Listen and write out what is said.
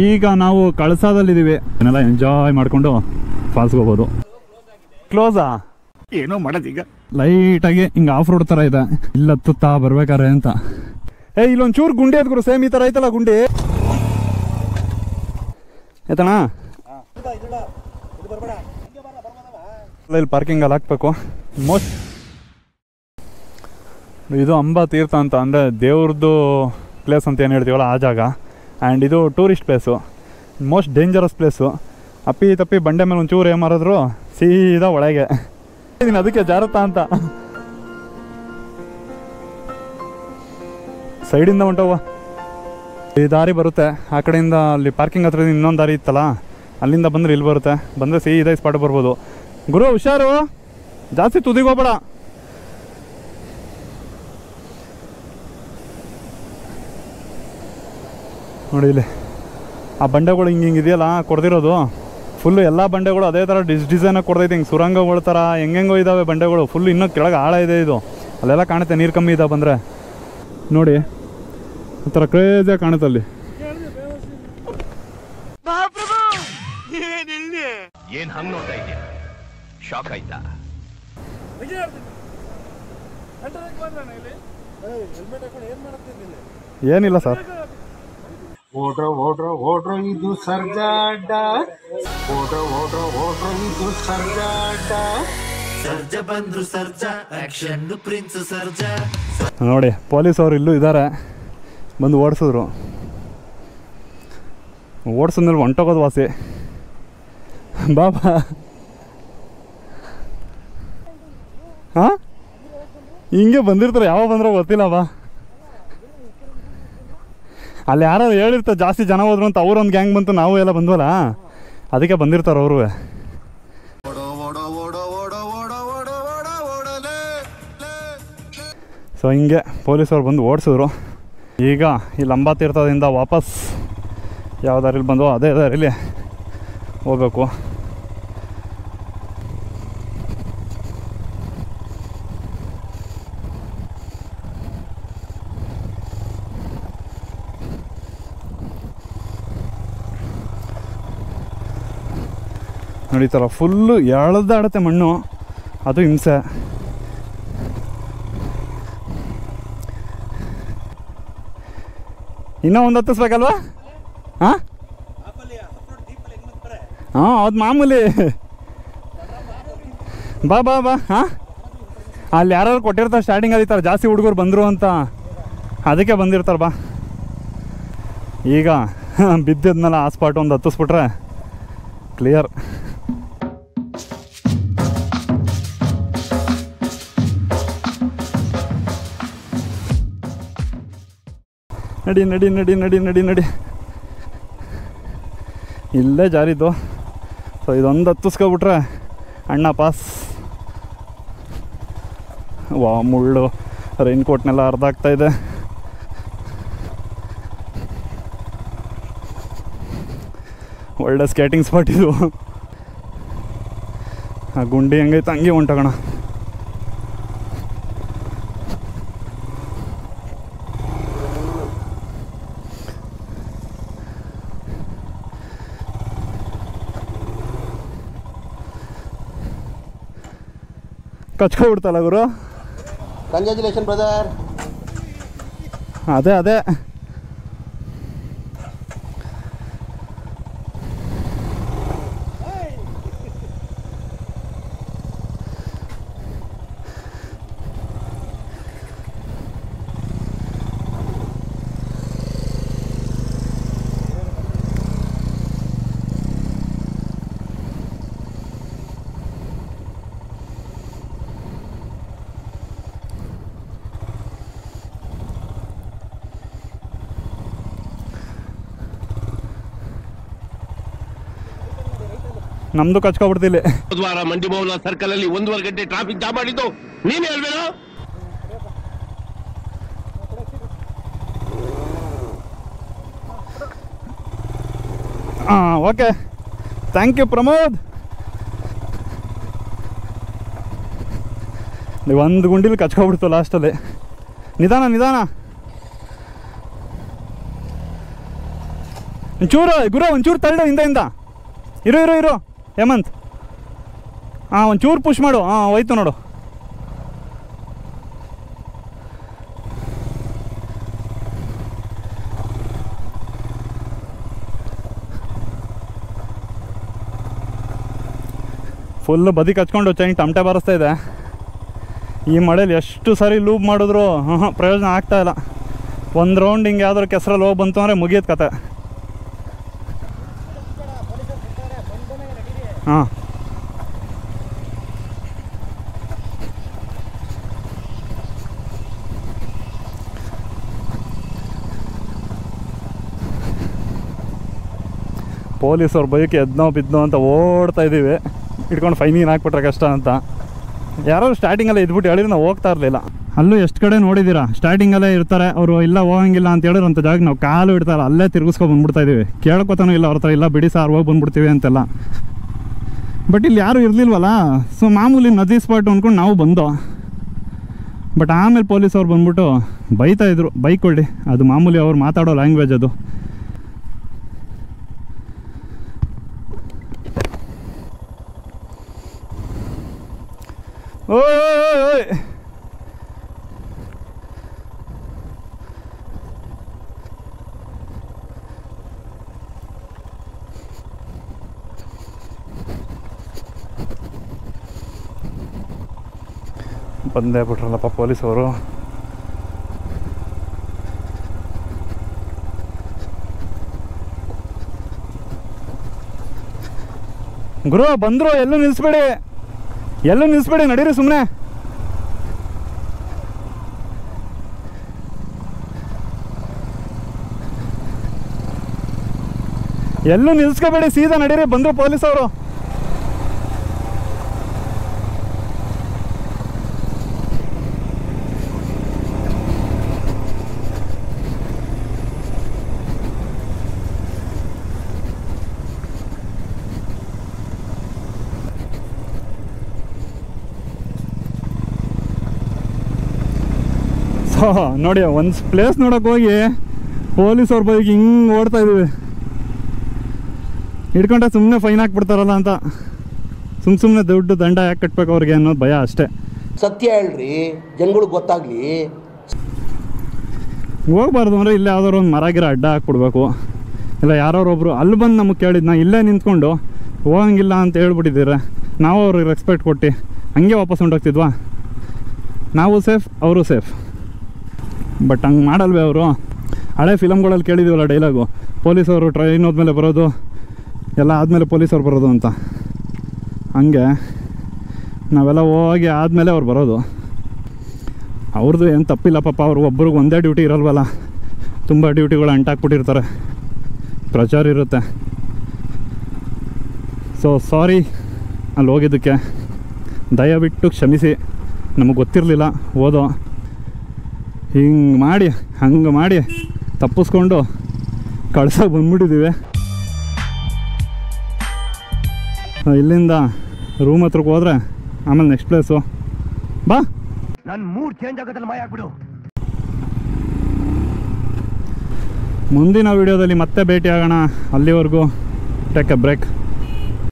ಈಗ ನಾವು ಕಳಸಾದಲ್ಲಿದ್ದೀವಿ, ಇದನ್ನೆಲ್ಲ ಎಂಜಾಯ್ ಮಾಡಿಕೊಂಡು ಫಾಲ್ಸ್ಗೆ ಹೋಗ್ಬೋದು. ಕ್ಲೋಸಾ ಏನೋ ಮಾಡೋದೀಗ, ಲೈಟಾಗಿ ಹಿಂಗೆ ಆಫ್ ರೋಡ್ ಥರ ಇದೆ, ಇಲ್ಲ ಹತ್ತುತ್ತಾ ಬರ್ಬೇಕಾರೆ ಅಂತ. ಇಲ್ಲೊಂದು ಚೂರು ಗುಂಡಿ ಅದ್ಗುರು, ಸೇಮ್ ಈ ಥರ ಐತಲ್ಲ ಗುಂಡಿ ಆಯ್ತಣ್ಣ. ಇಲ್ಲಿ ಪಾರ್ಕಿಂಗ್ ಅಲ್ಲಿ ಹಾಕ್ಬೇಕು. ಮೋಸ್ಟ್ ಇದು ಅಂಬಾ ತೀರ್ಥ ಅಂತ, ಅಂದರೆ ದೇವ್ರದ್ದು ಪ್ಲೇಸ್ ಅಂತ ಏನು ಹೇಳ್ತೀವಲ್ಲ ಆ ಜಾಗ. ಆ್ಯಂಡ್ ಇದು tourist place, most dangerous place. ಅಪ್ಪಿ ತಪ್ಪಿ ಬಂಡೆ ಮೇಲೆ ಒಂಚೂರು ಏನು ಮಾರಿದ್ರು ಸೀದಾ ಒಳಗೆ. ಅದಕ್ಕೆ ಜಾರತ್ತಾ ಅಂತ ಸೈಡಿಂದ ಹೊಂಟವ. ಈ ದಾರಿ ಬರುತ್ತೆ ಆ ಕಡೆಯಿಂದ, ಅಲ್ಲಿ ಪಾರ್ಕಿಂಗ್ ಹತ್ರ ಇನ್ನೊಂದು ದಾರಿ ಇತ್ತಲ್ಲ, ಅಲ್ಲಿಂದ ಬಂದರೆ ಇಲ್ಲಿ ಬರುತ್ತೆ. ಬಂದರೆ ಸೀದಾ ಸ್ಪಾಟ್ ಬರ್ಬೋದು. ಗುರು ಹುಷಾರು, ಜಾಸ್ತಿ ತುದಿಗೆ ಹೋಗ್ಬೇಡ. ನೋಡಿ ಇಲ್ಲಿ ಆ ಬಂಡೆಗಳು ಹಿಂಗೆ ಇದೆಯಲ್ಲ ಕೊಡ್ದಿರೋದು, ಫುಲ್ಲು ಎಲ್ಲ ಬಂಡೆಗಳು ಅದೇ ಥರ ಡಿಸೈನಾಗಿ ಕೊಡ್ತೈತೆ. ಹಿಂಗೆ ಸುರಂಗಗಳ ಥರ ಹೆಂಗೆಂಗೋ ಇದ್ದಾವೆ ಬಂಡೆಗಳು. ಫುಲ್ಲು ಇನ್ನೂ ಕೆಳಗೆ ಆಳ ಇದೆ ಇದು, ಅಲ್ಲೆಲ್ಲ ಕಾಣುತ್ತೆ ನೀರು ಕಮ್ಮಿ ಇದ್ದಾವೆ ಬಂದರೆ. ನೋಡಿ ಆ ಥರ ಕ್ರೇಜಿಯಾಗಿ ಕಾಣುತ್ತೆ ಅಲ್ಲಿ. ಏನ್ ಹಂಗ್ ನೋಡ್ತಾ ಇದೆಯಾ, ಶಾಕ್ ಆಯ್ತಾ? ಏನಿಲ್ಲ ಸರ್, ಓಡ್ರೋ ಓಡ್ರೋ ಓಡ್ರೋ ಇದು ಸರ್ಜಾಡ, ಓಡ್ರೋ ಓಡ್ರೋ ಓಡ್ರೋ ಇದು ಸರ್ಜಾಡ. ಸರ್ಜ ಬಂದ್ರು ಸರ್ಜ, ಆಕ್ಷನ್ ಪ್ರಿನ್ಸ್ ಸರ್ಜ. ನೋಡಿ ಪೊಲೀಸ್ ಅವರು ಇಲ್ಲೂ ಇದ್ದಾರೆ, ಬಂದು ಓಡಿಸಿದ್ರು. ಓಡಿಸಿದ್ಮೇಲೆ ಹೊಂಟೋಗೋದು ವಾಸಿ. ಬಾಬಾ ಹಾಂ ಹಿಂಗೆ ಬಂದಿರ್ತಾರೆ, ಯಾವಾಗ ಬಂದ್ರೋ ಗೊತ್ತಿಲ್ಲ. ಬಾ ಅಲ್ಲಿ ಯಾರು ಹೇಳಿರ್ತಾರೆ ಜಾಸ್ತಿ ಜನ ಹೋದ್ರು ಅಂತ, ಅವ್ರೊಂದು ಗ್ಯಾಂಗ್ ಬಂತು, ನಾವು ಎಲ್ಲ ಬಂದ್ವಲ್ಲ ಅದಕ್ಕೆ ಬಂದಿರ್ತಾರೆ ಅವರು. ಸೊ ಹಿಂಗೆ ಪೊಲೀಸವ್ರು ಬಂದು ಓಡಿಸಿದ್ರು. ಈಗ ಈ ಲಂಬಾ ತೀರ್ಥದಿಂದ ವಾಪಸ್ ಯಾವ ದಾರಿಲಿ ಬಂದೋ ಅದೇ ದಾರಿಲಿ ಹೋಗ್ಬೇಕು. ನೋಡಿ ಥರ ಫುಲ್ಲು ಎಳ್ದಾಡುತ್ತೆ ಮಣ್ಣು, ಅದು ಹಿಂಸೆ. ಇನ್ನೂ ಒಂದು ಹತ್ತಿಸ್ಬೇಕಲ್ವಾ? ಹಾಂ ಹಾಂ ಅದು ಮಾಮೂಲಿ. ಬಾ ಬಾ ಬಾ. ಹಾಂ ಅಲ್ಲಿ ಯಾರು ಕೊಟ್ಟಿರ್ತಾರೆ ಸ್ಟಾರ್ಟಿಂಗ್ ಅದು ಈ ಥರ ಜಾಸ್ತಿ ಹುಡುಗರು ಬಂದರು ಅಂತ, ಅದಕ್ಕೆ ಬಂದಿರ್ತಾರೆ. ಬಾ ಈಗ ಬಿದ್ದಿದ್ಮೇಲೆ ಆ ಸ್ಪಾಟ್ ಒಂದು ಹತ್ತಿಸ್ಬಿಟ್ರೆ ಕ್ಲಿಯರ್. ನಡಿ ನಡಿ ನಡಿ ನಡಿ ನಡಿ ನಡಿ, ಇಲ್ಲೇ ಜಾರಿದ್ದು. ಸೊ ಇದೊಂದು ಹತ್ತಿಸ್ಕೊಬಿಟ್ರೆ ಅಣ್ಣ ಪಾಸ್. ವಾ ಮುಳ್ಳು, ರೈನ್ ಕೋಟ್ನೆಲ್ಲ ಅರ್ಧ ಆಗ್ತಾಯಿದೆ. ಒಳ್ಳೆ ಸ್ಕೇಟಿಂಗ್ ಸ್ಪಾಟ್ ಇದು. ಆ ಗುಂಡಿ ಹೆಂಗೈತೆ ಹಂಗೆ ಹೊಂಟೋಗೋಣ. ಕಚ್ಕೊಬಿಡ್ತಲ್ಲ ಗುರು. Congratulation brother. ಅದೇ ಅದೇ ನಮ್ದು ಕಚ್ಕೊಬಿಡ್ತಿಲ್ಲ. ಬುಧವಾರ ಮಂಡಿ ಮೌಲ ಸರ್ಕಲ್ ಅಲ್ಲಿ 1.5 ಗಂಟೆ ಟ್ರಾಫಿಕ್ ಜಾಮ್ ಮಾಡಿದ್ದು ನೀನು ಹೇಳ್ಬೇಡ. ಹಾಂ ಓಕೆ, ಥ್ಯಾಂಕ್ ಯು ಪ್ರಮೋದ್. ನೀವು ಒಂದು ಗುಂಡಿಲಿ ಕಚ್ಕೊಬಿಡ್ತು ಲಾಸ್ಟಲ್ಲಿ. ನಿಧಾನ ನಿಧಾನ. ಒಂಚೂರು ಗುರು ಒಂಚೂರು ತಳ್ಳು ಹಿಂದೆಯಿಂದ. ಇರು ಇರು ಇರು ಹೇಮಂತ್. ಹಾಂ ಒಂಚೂರು ಪುಷ್ ಮಾಡು. ಹಾಂ ಹೋಯ್ತು ನೋಡು. ಫುಲ್ಲು ಬದಿ ಕಚ್ಕೊಂಡು ಚೈನ್ ಟಮಟೆ ಬಾರಿಸ್ತಾ ಇದೆ. ಈ ಮಳೇಲಿ ಎಷ್ಟು ಸರಿ ಲೂಪ್ ಮಾಡಿದ್ರು ಪ್ರಯೋಜನ ಆಗ್ತಾಯಿಲ್ಲ. ಒಂದು ರೌಂಡ್ ಹಿಂಗೆ ಯಾವ್ದಾದ್ರು ಕೆಸರಲ್ಲಿ ಹೋಗಿ ಬಂತು ಅಂದರೆ ಮುಗಿಯೋದು ಕತೆ. ಹಾಂ ಪೊಲೀಸವ್ರು ಬೈಕ್ ಎದ್ನೋ ಬಿದ್ನೋ ಅಂತ ಓಡ್ತಾ ಇದ್ದೀವಿ, ಇಟ್ಕೊಂಡು ಫೈನಿಗೆ ಹಾಕ್ಬಿಟ್ರೆ ಕಷ್ಟ ಅಂತ. ಯಾರೋ ಸ್ಟಾರ್ಟಿಂಗಲ್ಲೇ ಇದ್ಬಿಟ್ಟು ಹೇಳಿದ್ರೆ ನಾವು ಹೋಗ್ತಾ ಇರಲಿಲ್ಲ. ಅಲ್ಲೂ ಎಷ್ಟು ಕಡೆ ನೋಡಿದ್ದೀರಾ, ಸ್ಟಾರ್ಟಿಂಗಲ್ಲೇ ಇರ್ತಾರೆ ಅವರು, ಇಲ್ಲ ಹೋಗಂಗಿಲ್ಲ ಅಂತ ಹೇಳಿದ್ರು ಅಂಥ ಜಾಗ ನಾವು ಕಾಲು ಇಡ್ತಾರೆ ಅಲ್ಲೇ ತಿರ್ಗಿಸ್ಕೊಂಡು ಬಂದ್ಬಿಡ್ತಾ ಇದ್ದೀವಿ. ಕೇಳ್ಕೊತಾನೂ ಇಲ್ಲ ಅವ್ರ ಹತ್ರ, ಇಲ್ಲ ಬಿಡಿ ಸಾರ್ ಹೋಗಿ ಬಂದ್ಬಿಡ್ತೀವಿ ಅಂತೆಲ್ಲ. ಬಟ್ ಇಲ್ಲಿ ಯಾರೂ ಇರಲಿಲ್ವಲ್ಲ, ಸೊ ಮಾಮೂಲಿ ನದಿ ಸ್ಪಾಟ್ ಅಂದ್ಕೊಂಡು ನಾವು ಬಂದೋ. ಬಟ್ ಆಮೇಲೆ ಪೊಲೀಸವ್ರು ಬಂದ್ಬಿಟ್ಟು ಬೈತಾಯಿದ್ರು, ಬೈಕೊಳ್ಳಿ, ಅದು ಮಾಮೂಲಿ ಅವ್ರು ಮಾತಾಡೋ ಲ್ಯಾಂಗ್ವೇಜ್ ಅದು. ಓಯ್ ಬಂದೇ ಬಿಟ್ರಲ್ಲಪ್ಪ ಪೊಲೀಸವರು. ಗುರು ಬಂದರು, ಎಲ್ಲೂ ನಿಲ್ಲಿಸ್ಬೇಡಿ, ಎಲ್ಲೂ ನಿಲ್ಲಿಸ್ಬೇಡಿ, ನಡೀರಿ ಸುಮ್ಮನೆ. ಎಲ್ಲೂ ನಿಲ್ಲಿಸ್ಕೋಬೇಡಿ, ಸೀದಾ ನಡೀರಿ, ಬಂದರು ಪೊಲೀಸವರು. ಸೊ ನೋಡಿ, ಒಂದು ಪ್ಲೇಸ್ ನೋಡೋಕೆ ಹೋಗಿ ಪೊಲೀಸವ್ರ ಬೈಕ್ ಹಿಂಗೆ ಓಡ್ತಾ ಇದ್ದೀವಿ. ಹಿಡ್ಕೊಂಡ್ರೆ ಸುಮ್ಮನೆ ಫೈನ್ ಹಾಕ್ಬಿಡ್ತಾರಲ್ಲ ಅಂತ, ಸುಮ್ಮನೆ ದುಡ್ಡು ದಂಡ ಯಾಕೆ ಕಟ್ಬೇಕು ಅವ್ರಿಗೆ ಅನ್ನೋದು ಭಯ ಅಷ್ಟೇ. ಸತ್ಯ ಹೇಳ್ರಿ, ಜನಗಳಿಗೆ ಗೊತ್ತಾಗ್ಲಿ. ಹೋಗ್ಬಾರ್ದು ಅಂದರೆ ಇಲ್ಲೇ ಯಾವ್ದಾದ್ರು ಒಂದು ಮರ ಗಿರ ಅಡ್ಡ ಹಾಕ್ಬಿಡ್ಬೇಕು. ಇಲ್ಲ ಯಾರೊಬ್ಬರು ಅಲ್ಲಿ ಬಂದು ನಮಗೆ ಕೇಳಿದ್ದು, ನಾ ಇಲ್ಲೇ ನಿಂತ್ಕೊಂಡು ಹೋಗಂಗಿಲ್ಲ ಅಂತ ಹೇಳ್ಬಿಟ್ಟಿದ್ದೀರ, ನಾವು ಅವ್ರಿಗೆ ರೆಸ್ಪೆಕ್ಟ್ ಕೊಟ್ಟು ಹಂಗೆ ವಾಪಸ್ ಹೊಂಟೋಗ್ತಿದ್ವಾ, ನಾವು ಸೇಫ್ ಅವರು ಸೇಫ್. ಬಟ್ ಹಂಗೆ ಮಾಡಲ್ವೇ ಅವರು. ಹಳೆ ಫಿಲಮ್ಗಳಲ್ಲಿ ಕೇಳಿದ್ದೀವಲ್ಲ ಡೈಲಾಗು, ಪೊಲೀಸವರು ಟ್ರೈನ್ ಹೋದ್ಮೇಲೆ ಬರೋದು, ಎಲ್ಲ ಆದಮೇಲೆ ಪೊಲೀಸವ್ರು ಬರೋದು ಅಂತ. ಹಂಗೆ ನಾವೆಲ್ಲ ಹೋಗಿ ಆದಮೇಲೆ ಅವ್ರು ಬರೋದು. ಅವ್ರದ್ದು ಏನು ತಪ್ಪಿಲ್ಲ ಪಾಪ, ಅವ್ರು ಒಬ್ರಿಗೆ ಒಂದೇ ಡ್ಯೂಟಿ ಇರಲ್ವಲ್ಲ, ತುಂಬ ಡ್ಯೂಟಿಗಳು ಅಂಟಾಕ್ಬಿಟ್ಟಿರ್ತಾರೆ, ಪ್ರಚಾರ ಇರುತ್ತೆ. ಸೊ ಸಾರಿ ಅಲ್ಲಿ ಹೋಗಿದ್ದಕ್ಕೆ, ದಯವಿಟ್ಟು ಕ್ಷಮಿಸಿ, ನಮಗೆ ಗೊತ್ತಿರಲಿಲ್ಲ ಓದೋ. ಹಿಂಗೆ ಮಾಡಿ ಹಂಗೆ ಮಾಡಿ ತಪ್ಪಿಸ್ಕೊಂಡು ಕಳ್ಸೋಕೆ ಬಂದ್ಬಿಟ್ಟಿದ್ದೀವಿ. ಇಲ್ಲಿಂದ ರೂಮ್ ಹತ್ರಕ್ಕೆ ಹೋದರೆ ಆಮೇಲೆ ನೆಕ್ಸ್ಟ್ ಪ್ಲೇಸು ಬಾ. ನನ್ನ ಮೂಡ್ ಚೇಂಜ್ ಆಗೋದ್ರಲ್ಲಿ ಮಾಯ ಆಗ್ಬಿಡು. ಮುಂದಿನ ವೀಡಿಯೋದಲ್ಲಿ ಮತ್ತೆ ಭೇಟಿ ಆಗೋಣ. ಅಲ್ಲಿವರೆಗೂ ಟೇಕ್ ಎ ಬ್ರೇಕ್.